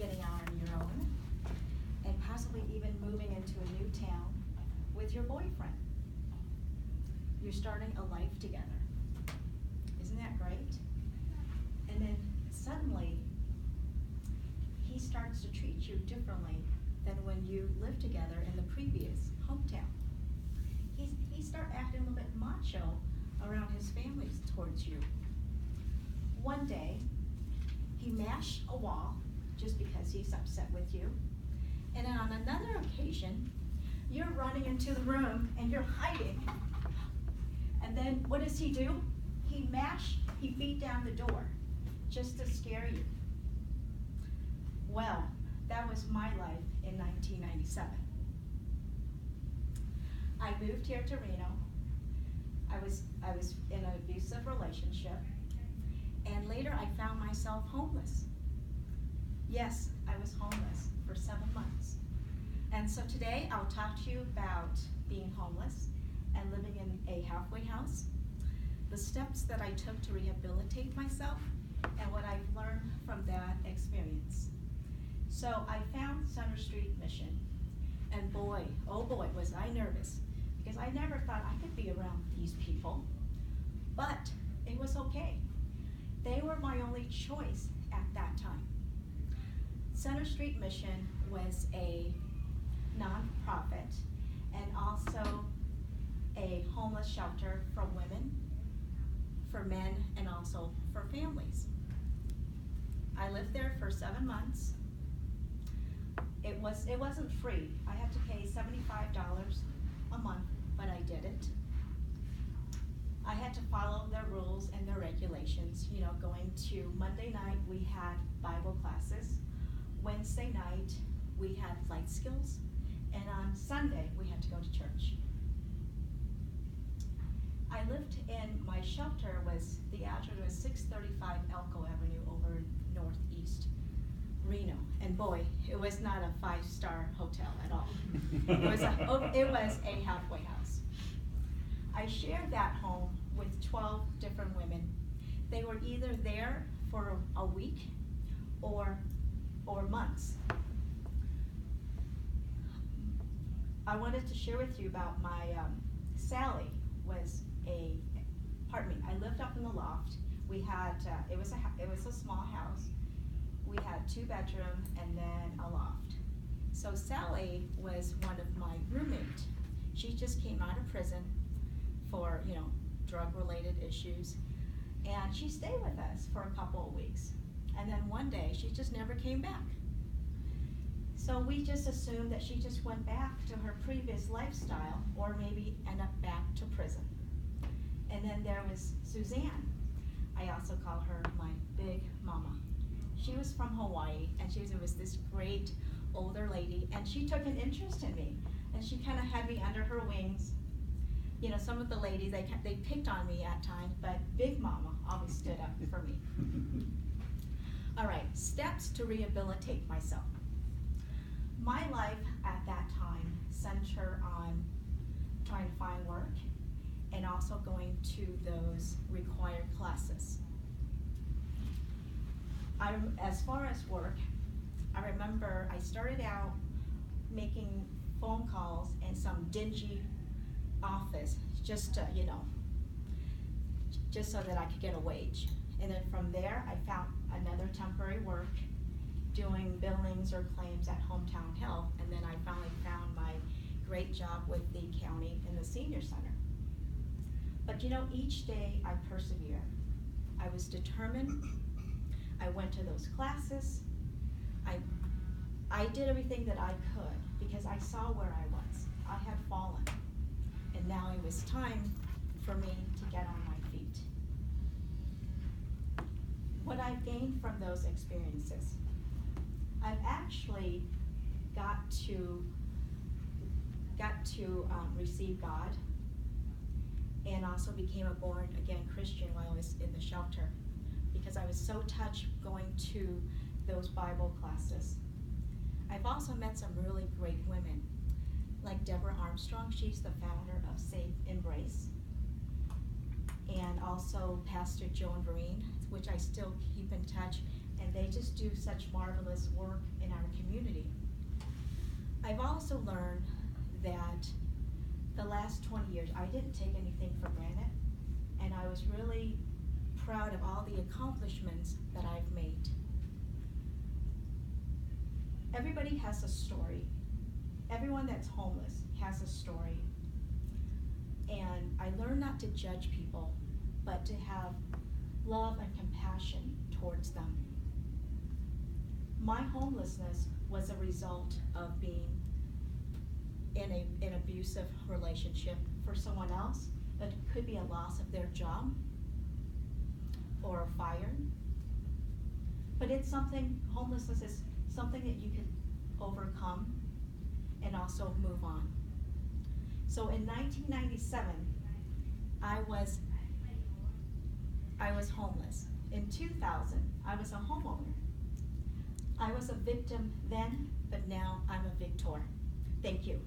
getting out on your own, and possibly even moving into a new town with your boyfriend. You're starting a life together. Isn't that great? And then suddenly, he starts to treat you differently than when you lived together in the previous hometown. He started acting a little bit macho around his family towards you. One day, he mashed a wall just because he's upset with you. And then on another occasion, you're running into the room and you're hiding. And then what does he do? He beat down the door just to scare you. Well, that was my life in 1997. I moved here to Reno. I was in an abusive relationship, and later I found myself homeless. Yes, I was homeless for 7 months. And so today I'll talk to you about being homeless and living in a halfway house, the steps that I took to rehabilitate myself, and what I've learned from that experience. So I found Center Street Mission, and boy, oh boy, was I nervous, because I never thought I could be around these people, but it was okay. They were my only choice at that time. Center Street Mission was a nonprofit and also a homeless shelter for women, for men, and also for families. I lived there for 7 months. It wasn't free. I had to pay $75 a month, but I did it. I had to follow their rules and their regulations. You know, going to Monday night we had Bible classes. Wednesday night we had life skills, and on Sunday we had to go to church. I lived in, my shelter the address was 635 Elko Avenue over in Northeast Reno. And boy, it was not a 5-star hotel at all. It was a halfway house. I shared that home with 12 different women. They were either there for a week or months. I wanted to share with you about my, Sally was I lived up in the loft. We had, it was a small house. We had 2 bedrooms and then a loft. So Sally was one of my roommates. She just came out of prison for, drug-related issues. And she stayed with us for a couple of weeks. And then one day, she just never came back. So we just assumed that she just went back to her previous lifestyle, or maybe ended up back to prison. And then there was Suzanne. I also call her my big mama. She was from Hawaii, and she was this great older lady, and she took an interest in me, and she kind of had me under her wings. Some of the ladies, they picked on me at times, but Big Mama always stood up for me. All right, steps to rehabilitate myself. My life at that time centered on trying to find work and also going to those required classes. As far as work, I remember I started out making phone calls in some dingy office just to, just so that I could get a wage. And then from there, I found another temporary work doing billings or claims at Hometown Health, and then I finally found my great job with the county in the senior center. But each day I persevered. I was determined. I went to those classes. I did everything that I could because I saw where I was. I had fallen. And now it was time for me to get on my feet. What I've gained from those experiences, I've actually got to receive God, and also became a born-again Christian while I was in the shelter, because I was so touched going to those Bible classes. I've also met some really great women, like Deborah Armstrong. She's the founder of Safe Embrace. And also Pastor Joan Vereen, which I still keep in touch, and they just do such marvelous work in our community. I've also learned that the last 20 years, I didn't take anything for granted, and I was really proud of all the accomplishments that I've made. Everybody has a story. Everyone that's homeless has a story. And I learned not to judge people, but to have love and compassion towards them. My homelessness was a result of being in an abusive relationship. For someone else, it could be a loss of their job or a fire. But it's something, homelessness is something that you can overcome and also move on. So in 1997, I was homeless. In 2000, I was a homeowner. I was a victim then, but now I'm a victor. Thank you.